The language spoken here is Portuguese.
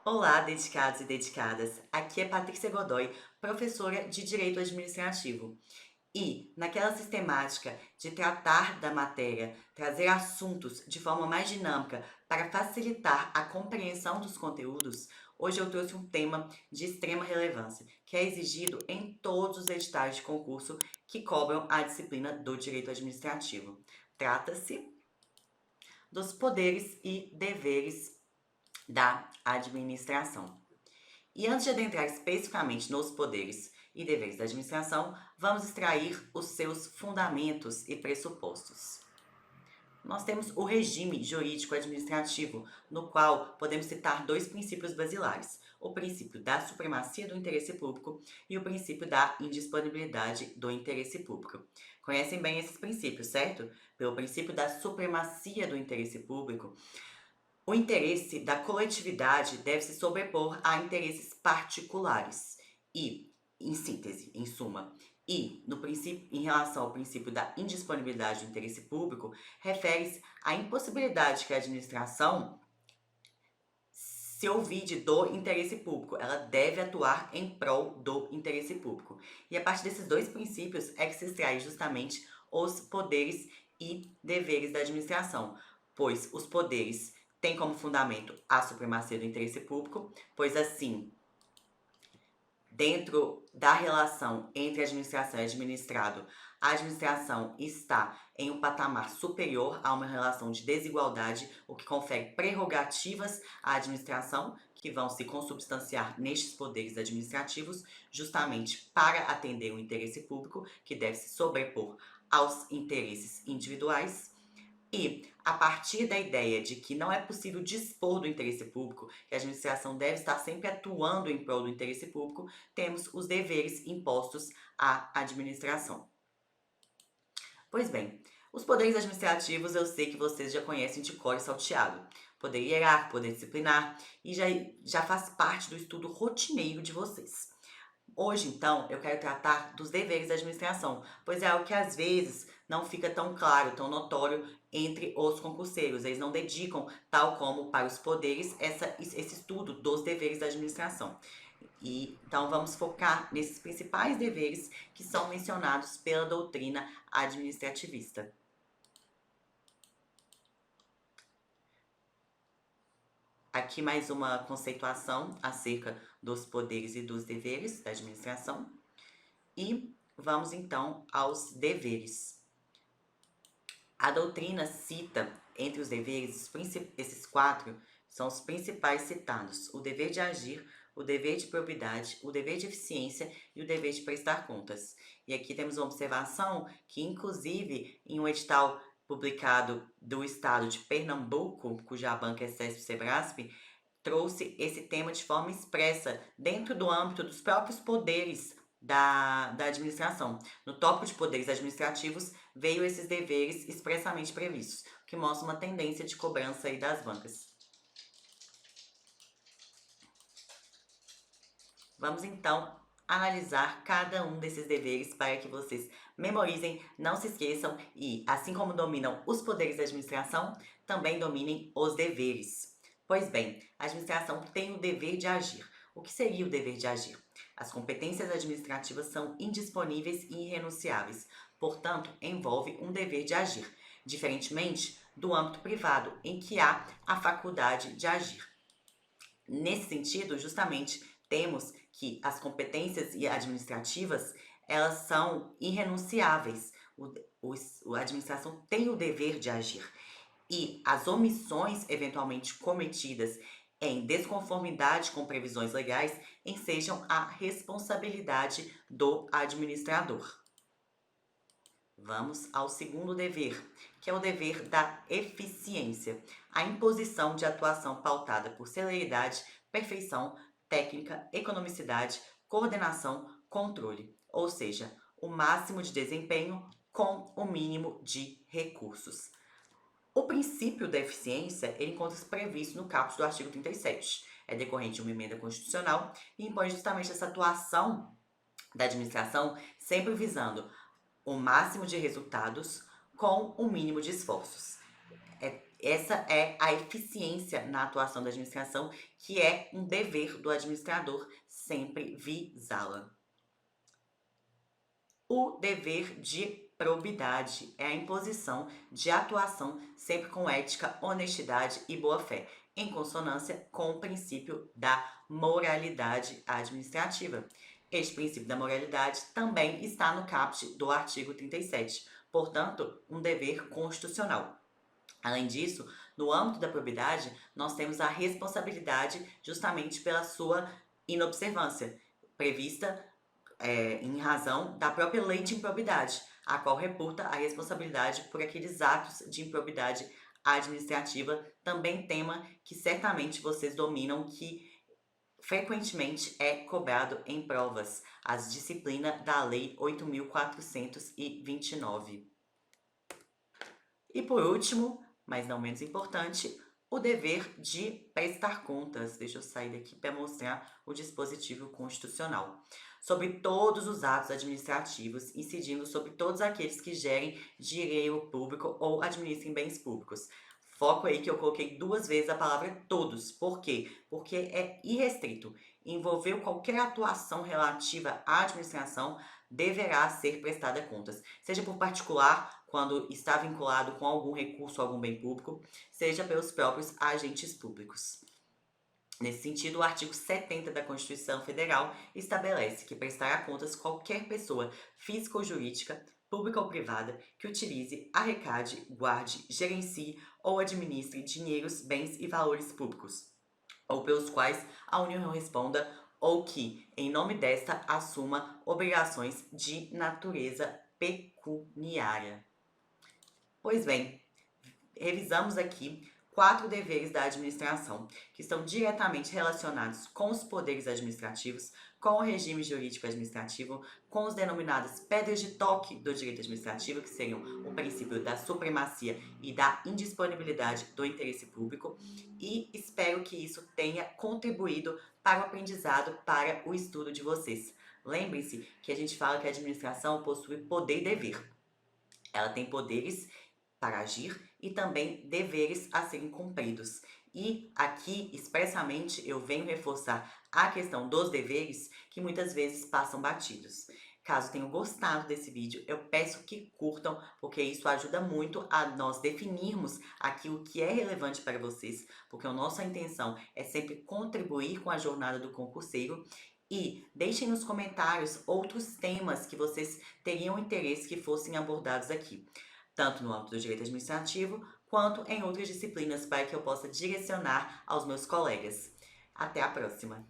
Olá, dedicados e dedicadas. Aqui é Patrícia Godoy, professora de Direito Administrativo. E, naquela sistemática de tratar da matéria, trazer assuntos de forma mais dinâmica para facilitar a compreensão dos conteúdos, hoje eu trouxe um tema de extrema relevância, que é exigido em todos os editais de concurso que cobram a disciplina do Direito Administrativo. Trata-se dos poderes e deveres da administração. E antes de adentrar especificamente nos poderes e deveres da administração, vamos extrair os seus fundamentos e pressupostos. Nós temos o regime jurídico administrativo, no qual podemos citar dois princípios basilares: o princípio da supremacia do interesse público e o princípio da indisponibilidade do interesse público. Conhecem bem esses princípios, certo? Pelo princípio da supremacia do interesse público, o interesse da coletividade deve se sobrepor a interesses particulares. E, em síntese, em suma, no princípio, em relação ao princípio da indisponibilidade do interesse público, refere-se à impossibilidade que a administração se ouvide do interesse público. Ela deve atuar em prol do interesse público. E a partir desses dois princípios é que se extrai justamente os poderes e deveres da administração, pois os poderes têm como fundamento a supremacia do interesse público, pois assim, dentro da relação entre administração e administrado, a administração está em um patamar superior a uma relação de desigualdade, o que confere prerrogativas à administração, que vão se consubstanciar nestes poderes administrativos, justamente para atender o interesse público, que deve se sobrepor aos interesses individuais. E, a partir da ideia de que não é possível dispor do interesse público, que a administração deve estar sempre atuando em prol do interesse público, temos os deveres impostos à administração. Pois bem, os poderes administrativos eu sei que vocês já conhecem de cor e salteado. Poder hierárquico, poder disciplinar, e já faz parte do estudo rotineiro de vocês. Hoje, então, eu quero tratar dos deveres da administração, pois é algo que às vezes não fica tão claro, tão notório entre os concurseiros. Eles não dedicam, tal como para os poderes, esse estudo dos deveres da administração. E então vamos focar nesses principais deveres que são mencionados pela doutrina administrativista. Aqui mais uma conceituação acerca dos poderes e dos deveres da administração. E vamos então aos deveres. A doutrina cita entre os deveres, esses quatro são os principais citados: o dever de agir, o dever de probidade, o dever de eficiência e o dever de prestar contas. E aqui temos uma observação que, inclusive, em um edital publicado do estado de Pernambuco, cuja banca é CESP-SEBRASP, trouxe esse tema de forma expressa dentro do âmbito dos próprios poderes da administração. No tópico de poderes administrativos, veio esses deveres expressamente previstos, o que mostra uma tendência de cobrança aí das bancas. Vamos então analisar cada um desses deveres para que vocês memorizem, não se esqueçam e, assim como dominam os poderes da administração, também dominem os deveres. Pois bem, a administração tem o dever de agir. O que seria o dever de agir? As competências administrativas são indisponíveis e irrenunciáveis, portanto, envolve um dever de agir, diferentemente do âmbito privado, em que há a faculdade de agir. Nesse sentido, justamente, temos que as competências administrativas, elas são irrenunciáveis. A administração tem o dever de agir. E as omissões eventualmente cometidas em desconformidade com previsões legais ensejam a responsabilidade do administrador. Vamos ao segundo dever, que é o dever da eficiência, a imposição de atuação pautada por celeridade, perfeição, técnica, economicidade, coordenação, controle, ou seja, o máximo de desempenho com o mínimo de recursos. O princípio da eficiência ele encontra-se previsto no caput do artigo 37. É decorrente de uma emenda constitucional e impõe justamente essa atuação da administração sempre visando o máximo de resultados com o mínimo de esforços. Essa é a eficiência na atuação da administração, que é um dever do administrador sempre visá-la. O dever de probidade é a imposição de atuação sempre com ética, honestidade e boa-fé, em consonância com o princípio da moralidade administrativa. Este princípio da moralidade também está no caput do artigo 37, portanto, um dever constitucional. Além disso, no âmbito da probidade, nós temos a responsabilidade justamente pela sua inobservância, prevista em razão da própria lei de improbidade, a qual reputa a responsabilidade por aqueles atos de improbidade administrativa, também tema que certamente vocês dominam, que frequentemente é cobrado em provas, as disciplinas da Lei 8.429. E por último, mas não menos importante, o dever de prestar contas. Deixa eu sair daqui para mostrar o dispositivo constitucional. Sobre todos os atos administrativos, incidindo sobre todos aqueles que gerem dinheiro público ou administrem bens públicos. Foco aí que eu coloquei 2 vezes a palavra todos. Por quê? Porque é irrestrito. Envolveu qualquer atuação relativa à administração, deverá ser prestada contas, seja por particular, quando está vinculado com algum recurso, algum bem público, seja pelos próprios agentes públicos. Nesse sentido, o artigo 70 da Constituição Federal estabelece que prestará contas qualquer pessoa física ou jurídica, pública ou privada, que utilize, arrecade, guarde, gerencie ou administre dinheiros, bens e valores públicos, ou pelos quais a União responda, ou que, em nome desta, assuma obrigações de natureza pecuniária. Pois bem, revisamos aqui 4 deveres da administração, que estão diretamente relacionados com os poderes administrativos, com o regime jurídico administrativo, com os denominados pedras de toque do direito administrativo, que seriam o princípio da supremacia e da indisponibilidade do interesse público, e espero que isso tenha contribuído para o aprendizado, para o estudo de vocês. Lembre-se que a gente fala que a administração possui poder e dever. Ela tem poderes para agir e também deveres a serem cumpridos. E aqui, expressamente, eu venho reforçar a questão dos deveres, que muitas vezes passam batidos. Caso tenham gostado desse vídeo, eu peço que curtam, porque isso ajuda muito a nós definirmos aquilo que é relevante para vocês, porque a nossa intenção é sempre contribuir com a jornada do concurseiro. E deixem nos comentários outros temas que vocês teriam interesse que fossem abordados aqui, tanto no âmbito do direito administrativo, quanto em outras disciplinas, para que eu possa direcionar aos meus colegas. Até a próxima!